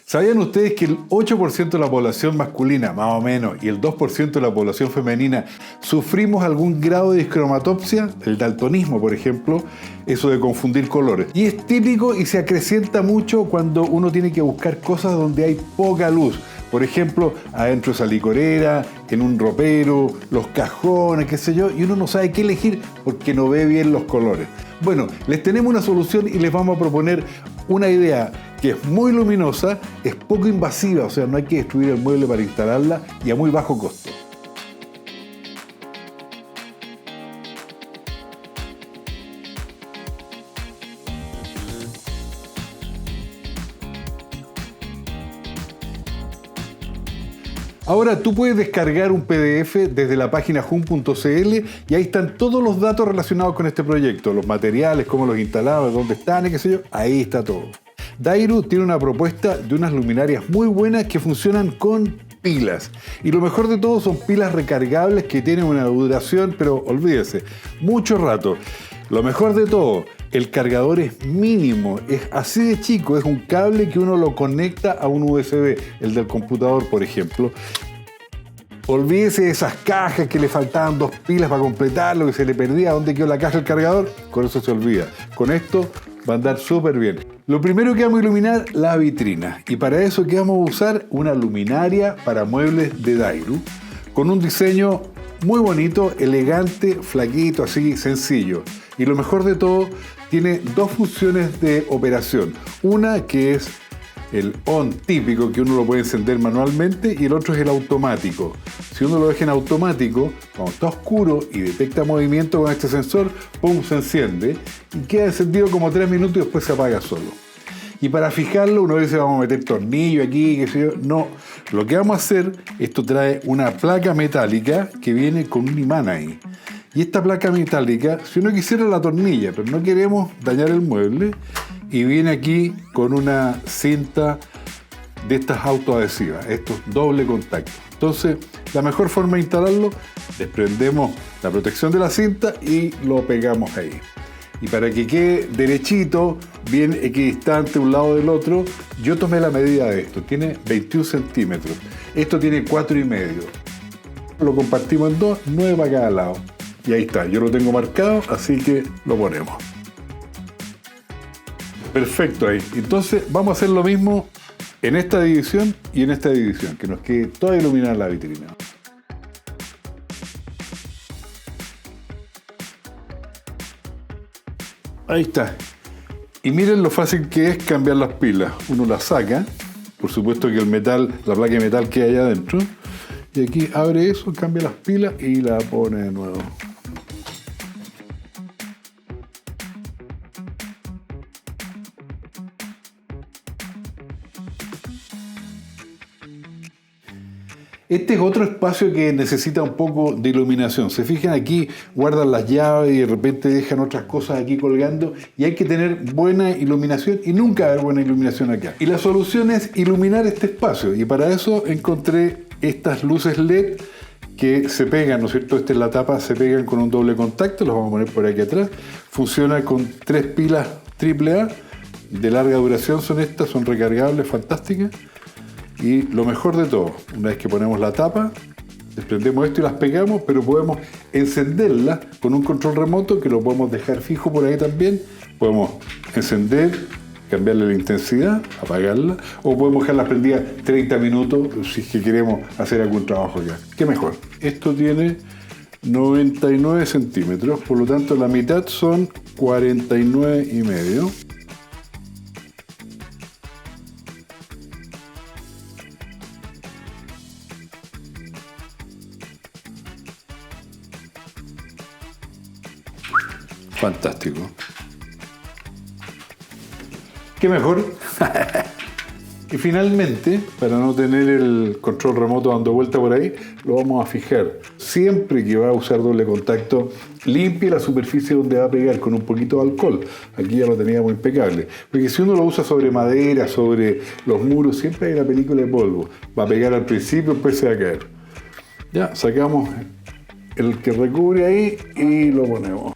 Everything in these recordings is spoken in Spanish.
¿Sabían ustedes que el 8% de la población masculina, más o menos, y el 2% de la población femenina sufrimos algún grado de discromatopsia? El daltonismo, por ejemplo, eso de confundir colores. Y es típico y se acrecienta mucho cuando uno tiene que buscar cosas donde hay poca luz. Por ejemplo, adentro de esa licorera, en un ropero, los cajones, qué sé yo, y uno no sabe qué elegir porque no ve bien los colores. Bueno, les tenemos una solución y les vamos a proponer una idea que es muy luminosa, es poco invasiva, o sea, no hay que destruir el mueble para instalarla y a muy bajo costo. Ahora tú puedes descargar un PDF desde la página jun.cl y ahí están todos los datos relacionados con este proyecto, los materiales, cómo los instalamos, dónde están y qué sé yo, ahí está todo. Dairu tiene una propuesta de unas luminarias muy buenas que funcionan con pilas. Y lo mejor de todo son pilas recargables que tienen una duración, pero olvídese, mucho rato. Lo mejor de todo, el cargador es mínimo, es así de chico, es un cable que uno lo conecta a un USB, el del computador, por ejemplo. Olvídese de esas cajas que le faltaban 2 pilas para completarlo, que se le perdía, ¿dónde quedó la caja del cargador? Con eso se olvida. Con esto va a andar súper bien. Lo primero que vamos a iluminar, la vitrina. Y para eso que vamos a usar una luminaria para muebles de Dairu, con un diseño muy bonito, elegante, flaquito, así, sencillo. Y lo mejor de todo, tiene 2 funciones de operación. Una que es el on típico, que uno lo puede encender manualmente, y el otro es el automático. Si uno lo deja en automático, cuando está oscuro y detecta movimiento con este sensor, ¡pum!, se enciende y queda encendido como 3 minutos y después se apaga solo. Y para fijarlo, uno dice, vamos a meter tornillo aquí, qué sé yo. No, lo que vamos a hacer, esto trae una placa metálica que viene con un imán ahí. Y esta placa metálica, si uno quisiera la tornilla, pero no queremos dañar el mueble, y viene aquí con una cinta de estas autoadhesivas, esto es doble contacto. Entonces, la mejor forma de instalarlo, desprendemos la protección de la cinta y lo pegamos ahí. Y para que quede derechito, bien equidistante un lado del otro, yo tomé la medida de esto, tiene 21 centímetros. Esto tiene 4,5. Lo compartimos en 2, 9 para cada lado. Y ahí está, yo lo tengo marcado, así que lo ponemos. Perfecto ahí. Entonces vamos a hacer lo mismo en esta división y en esta división, que nos quede toda iluminada la vitrina. Ahí está. Y miren lo fácil que es cambiar las pilas. Uno las saca, por supuesto que el metal, la placa de metal queda allá adentro, y aquí abre eso, cambia las pilas y la pone de nuevo. Este es otro espacio que necesita un poco de iluminación. Se fijan aquí, guardan las llaves y de repente dejan otras cosas aquí colgando y hay que tener buena iluminación y nunca haber buena iluminación acá. Y la solución es iluminar este espacio y para eso encontré estas luces LED que se pegan, ¿no es cierto? Esta es la tapa, se pegan con un doble contacto, los vamos a poner por aquí atrás. Funciona con 3 pilas AAA, de larga duración son estas, son recargables, fantásticas. Y lo mejor de todo, una vez que ponemos la tapa, desprendemos esto y las pegamos, pero podemos encenderlas con un control remoto que lo podemos dejar fijo por ahí también. Podemos encender, cambiarle la intensidad, apagarla, o podemos dejarla prendida 30 minutos si es que queremos hacer algún trabajo ya. ¿Qué mejor? Esto tiene 99 centímetros, por lo tanto la mitad son 49,5. Fantástico. ¿Qué mejor? Y finalmente, para no tener el control remoto dando vuelta por ahí, lo vamos a fijar. Siempre que va a usar doble contacto, limpie la superficie donde va a pegar con un poquito de alcohol. Aquí ya lo teníamos impecable. Porque si uno lo usa sobre madera, sobre los muros, siempre hay una película de polvo. Va a pegar al principio, después se va a caer. Ya, sacamos el que recubre ahí y lo ponemos.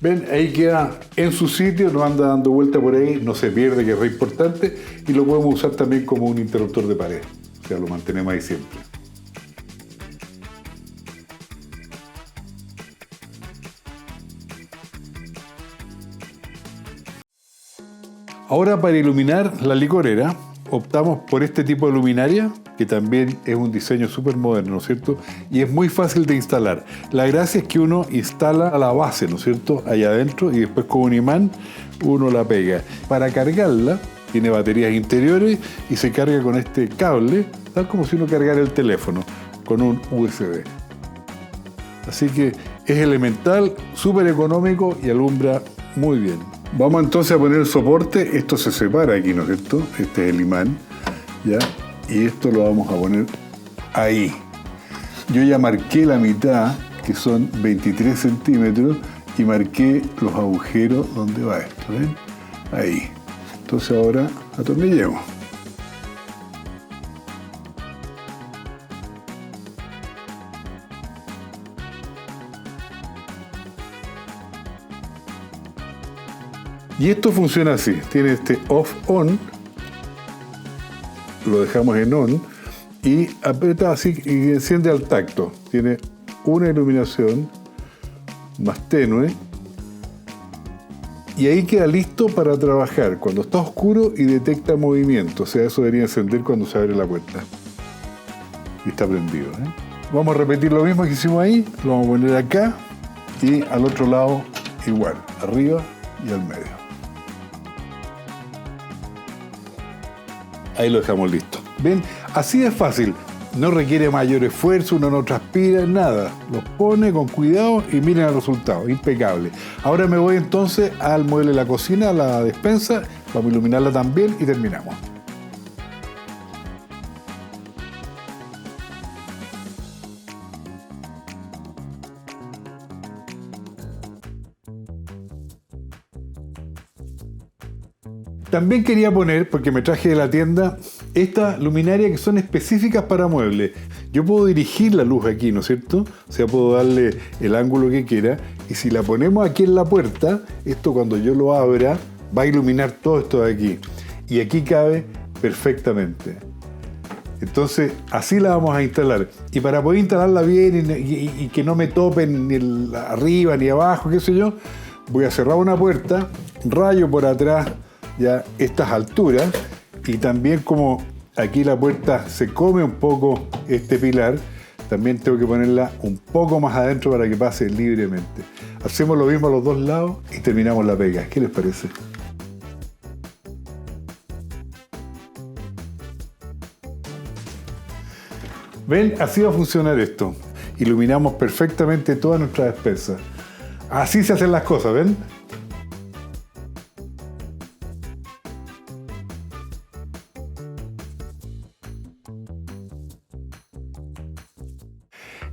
Ven, ahí queda en su sitio, no anda dando vuelta por ahí, no se pierde, que es re importante, y lo podemos usar también como un interruptor de pared. O sea, lo mantenemos ahí siempre. Ahora, para iluminar la licorera, optamos por este tipo de luminaria, que también es un diseño súper moderno, ¿no es cierto? Y es muy fácil de instalar. La gracia es que uno instala a la base, ¿no es cierto?, allá adentro, y después con un imán uno la pega. Para cargarla, tiene baterías interiores y se carga con este cable, tal como si uno cargara el teléfono, con un USB. Así que es elemental, súper económico y alumbra muy bien. Vamos entonces a poner el soporte. Esto se separa aquí, ¿no es cierto? Este es el imán, ¿ya? Y esto lo vamos a poner ahí. Yo ya marqué la mitad, que son 23 centímetros, y marqué los agujeros donde va esto, ¿ven? Ahí. Entonces ahora atornillemos. Y esto funciona así. Tiene este off-on. Lo dejamos en on y aprieta así y enciende al tacto. Tiene una iluminación más tenue y ahí queda listo para trabajar cuando está oscuro y detecta movimiento. O sea, eso debería encender cuando se abre la puerta. Y está prendido, ¿eh? Vamos a repetir lo mismo que hicimos ahí. Lo vamos a poner acá y al otro lado igual, arriba y al medio. Ahí lo dejamos listo. ¿Ven? Así es fácil. No requiere mayor esfuerzo, uno no transpira, nada. Los pone con cuidado y miren el resultado. Impecable. Ahora me voy entonces al mueble de la cocina, a la despensa. Vamos a iluminarla también y terminamos. También quería poner, porque me traje de la tienda, estas luminarias que son específicas para muebles. Yo puedo dirigir la luz aquí, ¿no es cierto? O sea, puedo darle el ángulo que quiera. Y si la ponemos aquí en la puerta, esto cuando yo lo abra, va a iluminar todo esto de aquí. Y aquí cabe perfectamente. Entonces, así la vamos a instalar. Y para poder instalarla bien y que no me topen ni arriba ni abajo, qué sé yo, voy a cerrar una puerta, rayo por atrás ya estas alturas, y también como aquí la puerta se come un poco este pilar, también tengo que ponerla un poco más adentro para que pase libremente. Hacemos lo mismo a los dos lados y terminamos la pega. ¿Qué les parece? ¿Ven? Así va a funcionar esto. Iluminamos perfectamente toda nuestra despensa. Así se hacen las cosas, ¿ven?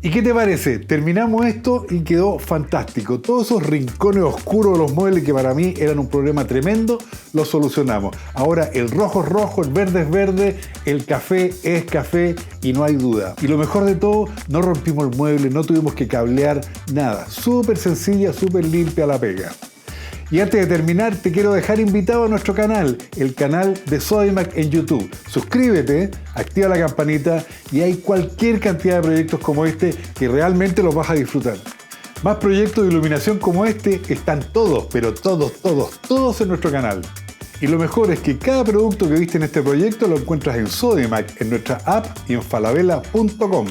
¿Y qué te parece? Terminamos esto y quedó fantástico. Todos esos rincones oscuros de los muebles que para mí eran un problema tremendo, los solucionamos. Ahora el rojo es rojo, el verde es verde, el café es café y no hay duda. Y lo mejor de todo, no rompimos el mueble, no tuvimos que cablear nada. Súper sencilla, súper limpia la pega. Y antes de terminar, te quiero dejar invitado a nuestro canal, el canal de Sodimac en YouTube. Suscríbete, activa la campanita y hay cualquier cantidad de proyectos como este que realmente los vas a disfrutar. Más proyectos de iluminación como este están todos, pero todos en nuestro canal. Y lo mejor es que cada producto que viste en este proyecto lo encuentras en Sodimac, en nuestra app y en falabella.com.